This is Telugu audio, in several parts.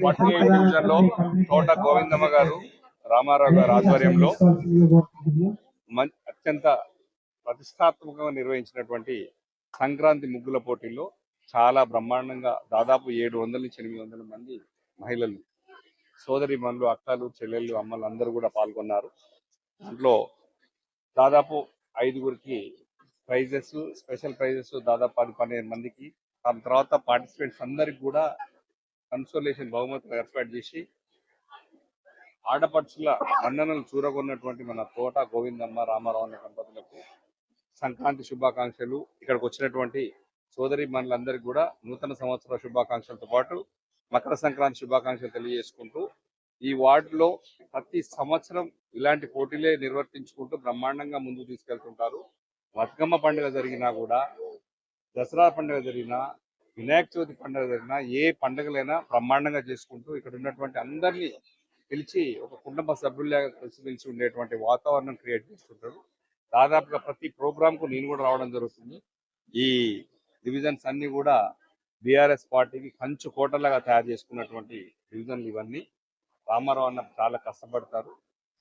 48 డివిజన్ లో తోట గోవిందమ్మ గారు రామారావు గారు ఆధ్వర్యంలో అత్యంత ప్రతిష్టాత్మకంగా నిర్వహించినటువంటి సంక్రాంతి ముగ్గుల పోటీల్లో చాలా బ్రహ్మాండంగా దాదాపు 700 నుంచి 800 మంది మహిళలు సోదరి మనులు అక్కలు చెల్లెళ్ళు అమ్మలు అందరూ కూడా పాల్గొన్నారు. దాంట్లో దాదాపు 5గురికి ప్రైజెస్ స్పెషల్ ప్రైజెస్ దాదాపు 10-12 మందికి, దాని తర్వాత పార్టిసిపేట్స్ అందరికి కూడా కన్సోలేషన్ బహుమతులు ఏర్పాటు చేసి ఆడపడుచుల మన్ననలు చూరగొన్నటువంటి మన తోట గోవిందమ్మ రామారావు అనే దంపతులకు సంక్రాంతి శుభాకాంక్షలు. ఇక్కడికి వచ్చినటువంటి సోదరి మనులందరికీ కూడా నూతన సంవత్సర శుభాకాంక్షలతో పాటు మకర సంక్రాంతి శుభాకాంక్షలు తెలియజేసుకుంటూ ఈ వార్డులో ప్రతి సంవత్సరం ఇలాంటి పోటీలే నిర్వర్తించుకుంటూ బ్రహ్మాండంగా ముందుకు తీసుకెళ్తుంటారు. బతుకమ్మ పండుగ జరిగినా కూడా, దసరా పండుగ జరిగినా, వినాయక చవితి పండుగ జరిగినా, ఏ పండుగలైనా బ్రహ్మాండంగా చేసుకుంటూ ఇక్కడ ఉన్నటువంటి అందరినీ పిలిచి ఒక కుటుంబ సభ్యుల్లాగా కలిసి ఉండేటువంటి వాతావరణం క్రియేట్ చేస్తుంటారు. దాదాపుగా ప్రతి ప్రోగ్రాంకు నేను కూడా రావడం జరుగుతుంది. ఈ డివిజన్స్ అన్ని కూడా బీఆర్ఎస్ పార్టీకి కంచు కోటలాగా తయారు చేసుకున్నటువంటి డివిజన్లు ఇవన్నీ. రామారావు అన్న చాలా కష్టపడతారు.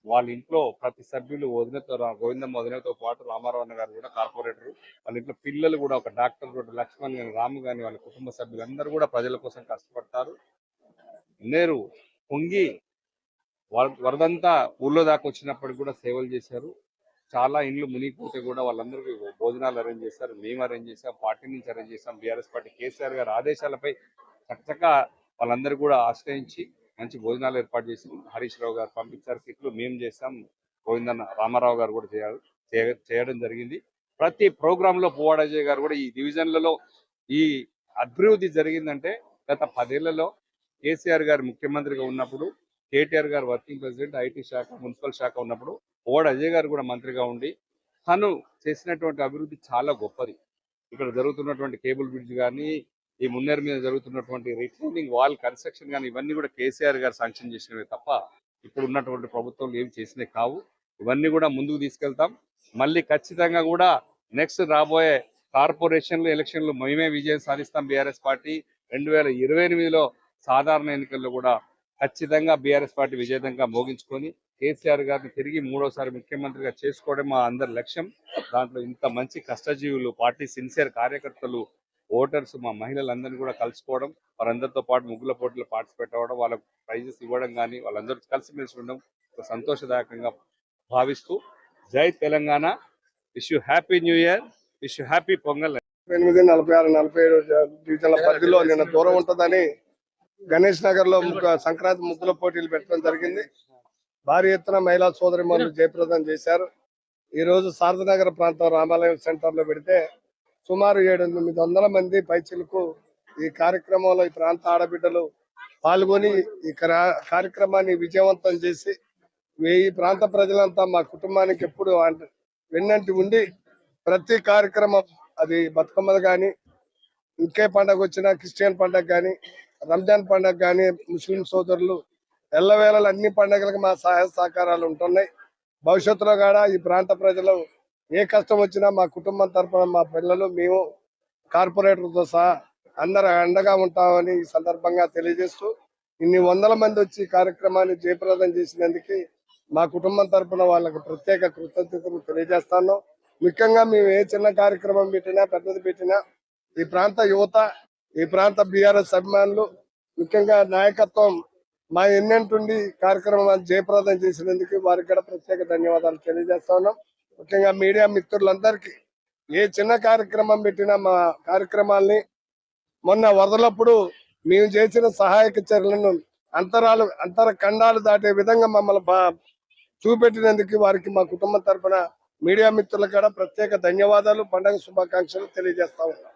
వాళ్ళ ఇంట్లో ప్రతి సభ్యులు వదినతో, గోవిందమ్మ వదినతో పాటు రామారావు అన్న గారు కూడా కార్పొరేటర్, వాళ్ళ ఇంట్లో పిల్లలు కూడా ఒక డాక్టర్ కూడా లక్ష్మణ్ గాని రాము గాని వాళ్ళ కుటుంబ సభ్యులందరూ కూడా ప్రజల కోసం కష్టపడతారు. నేరు పొంగి వరదంతా ఊళ్ళో దాకా వచ్చినప్పటికి కూడా సేవలు చేశారు. చాలా ఇండ్లు మునిగిపోతే కూడా వాళ్ళందరికీ భోజనాలు అరేంజ్ చేశారు. మేము అరేంజ్ చేసాం, పార్టీ నుంచి అరేంజ్ చేసాం. బీఆర్ఎస్ పార్టీ కేసీఆర్ గారి ఆదేశాలపై చక్కగా వాళ్ళందరూ కూడా ఆశ్రయించి మంచి భోజనాలు ఏర్పాటు చేసి హరీష్ రావు గారు పంపించారు. కిట్లు మేము చేసాం, గోవిందన్న రామారావు గారు కూడా చేయడం జరిగింది. ప్రతి ప్రోగ్రాంలో పువ్వాడ అజయ్ గారు కూడా ఈ డివిజన్లలో ఈ అభివృద్ధి జరిగిందంటే గత 10 ఏళ్లలో కేసీఆర్ గారు ముఖ్యమంత్రిగా ఉన్నప్పుడు, కేటీఆర్ గారు వర్కింగ్ ప్రెసిడెంట్, ఐటీ శాఖ మున్సిపల్ శాఖ ఉన్నప్పుడు పువ్వాడ అజయ్ గారు కూడా మంత్రిగా ఉండి తను చేసినటువంటి అభివృద్ధి చాలా గొప్పది. ఇక్కడ జరుగుతున్నటువంటి కేబుల్ బ్రిడ్జ్ కానీ, ఈ మున్నేరు మీద జరుగుతున్నటువంటి రిటైనింగ్ వాల్ కన్స్ట్రక్షన్ కానీ ఇవన్నీ కూడా కేసీఆర్ గారు శాంక్షన్ చేసినవే తప్ప ఇప్పుడు ఉన్నటువంటి ప్రభుత్వంలో ఏమి చేసినవి కావు. ఇవన్నీ కూడా ముందుకు తీసుకెళ్తాం. మళ్ళీ ఖచ్చితంగా కూడా నెక్స్ట్ రాబోయే కార్పొరేషన్లు ఎలక్షన్లు మేమే విజయం సాధిస్తాం. బీఆర్ఎస్ పార్టీ 2028లో సాధారణ ఎన్నికల్లో కూడా ఖచ్చితంగా బీఆర్ఎస్ పార్టీ విజేతంగా మోగించుకొని కేసీఆర్ గారిని తిరిగి 3వసారి ముఖ్యమంత్రిగా చేసుకోవడం మా అందరి లక్ష్యం. దాంట్లో ఇంత మంచి కష్టజీవులు, పార్టీ సిన్సియర్ కార్యకర్తలు, ఓటర్స్, మా మహిళలందరినీ కూడా కలుసుకోవడం, వారందరితో పాటు ముగ్గుల పోటీలో పార్టిసిపేట్ అవ్వడం, వాళ్ళకు ప్రైజెస్ ఇవ్వడం కానీ వాళ్ళందరూ కలిసిమెలిసి ఉండడం సంతోషదాయకంగా భావిస్తూ జై Telangana, wish you happy new year, wish you happy pongal. 8, 46, 47 డివిజన్ల పరిధిలో నిన్న దూరం ఉంటుందని గణేష్ నగర్ లో సంక్రాంతి ముగ్గుల పోటీలు పెట్టడం జరిగింది. భారీ ఎత్తున మహిళా సోదరి మనులు జయప్రదం చేశారు. ఈ రోజు శారదానగర్ ప్రాంతం రామాలయం సెంటర్ లో పెడితే సుమారు 700-800 మంది పైచిలకు ఈ కార్యక్రమంలో ఈ ప్రాంత ఆడబిడ్డలు పాల్గొని ఈ కార్యక్రమాన్ని విజయవంతం చేసి ఈ ప్రాంత ప్రజలంతా మా కుటుంబానికి ఎప్పుడు వెన్నంటి ఉండి ప్రతి కార్యక్రమం, అది బతుకమ్మ కానీ, ఇంకే పండుగ వచ్చినా, క్రిస్టియన్ పండుగ కానీ, రంజాన్ పండుగ కానీ, ముస్లిం సోదరులు ఎల్లవేళలు అన్ని పండుగలకు మా సహాయ సహకారాలు ఉంటున్నాయి. భవిష్యత్తులో కూడా ఈ ప్రాంత ప్రజలు ఏ కష్టం వచ్చినా మా కుటుంబం తరఫున మా పిల్లలు, మేము కార్పొరేటర్తో సహా అందరూ అండగా ఉంటామని ఈ సందర్భంగా తెలియజేస్తూ, ఇన్ని 100 మంది వచ్చి కార్యక్రమాన్ని జయప్రదం చేసినందుకు మా కుటుంబం తరఫున వాళ్ళకు ప్రత్యేక కృతజ్ఞతలు తెలియజేస్తాను. ముఖ్యంగా మేము ఏ చిన్న కార్యక్రమం పెట్టినా, పెద్దది పెట్టినా ఈ ప్రాంత యువత, ఈ ప్రాంత బీఆర్ఎస్ అభిమానులు, ముఖ్యంగా నాయకత్వం మా ఎన్నంటుండి కార్యక్రమాన్ని జయప్రదం చేసినందుకు వారికి కూడా ప్రత్యేక ధన్యవాదాలు తెలియజేస్తా ఉన్నాం. ముఖ్యంగా మీడియా మిత్రులందరికీ ఏ చిన్న కార్యక్రమం పెట్టినా మా కార్యక్రమాల్ని, మొన్న వరదలప్పుడు మేము చేసిన సహాయక చర్యలను అంతర ఖండాలు దాటే విధంగా మమ్మల్ని చూపెట్టినందుకు వారికి మా కుటుంబం తరఫున మీడియా మిత్రులకు కూడా ప్రత్యేక ధన్యవాదాలు, పండుగ శుభాకాంక్షలు తెలియజేస్తా ఉన్నాం.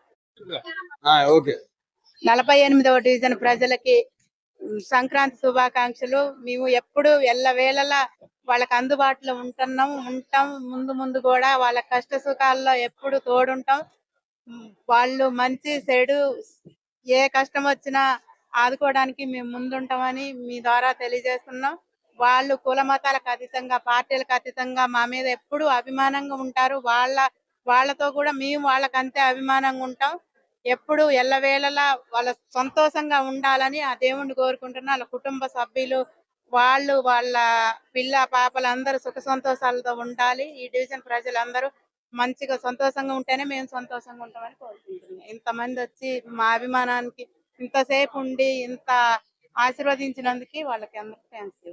48వ డివిజన్ ప్రజలకి సంక్రాంతి శుభాకాంక్షలు. మేము ఎప్పుడు ఎల్లవేళలా వాళ్ళకి అందుబాటులో ఉంటాం. ముందు కూడా వాళ్ళ కష్ట సుఖాల్లో ఎప్పుడు తోడుంటాం. వాళ్ళు మంచి చెడు ఏ కష్టం వచ్చినా ఆదుకోవడానికి మేము ముందుంటామని మీ ద్వారా తెలియజేస్తున్నాం. వాళ్ళు కుల మతాలకు అతీతంగా, పార్టీలకు అతీతంగా మా మీద ఎప్పుడు అభిమానంగా ఉంటారు. వాళ్ళతో కూడా మేము వాళ్ళకంతే అభిమానంగా ఉంటాం. ఎప్పుడు ఎల్లవేళలా వాళ్ళ సంతోషంగా ఉండాలని ఆ దేవుణ్ణి కోరుకుంటున్నా. వాళ్ళ కుటుంబ సభ్యులు వాళ్ళు వాళ్ళ పిల్ల పాపలు అందరూ సుఖ సంతోషాలతో ఉండాలి. ఈ డివిజన్ ప్రజలందరూ మంచిగా సంతోషంగా ఉంటేనే మేము సంతోషంగా ఉంటామని కోరుకుంటున్నాం. ఇంతమంది వచ్చి మా అభిమానానికి ఇంతసేపు ఉండి ఇంత ఆశీర్వదించినందుకు వాళ్ళకి అందరికీ థ్యాంక్స్.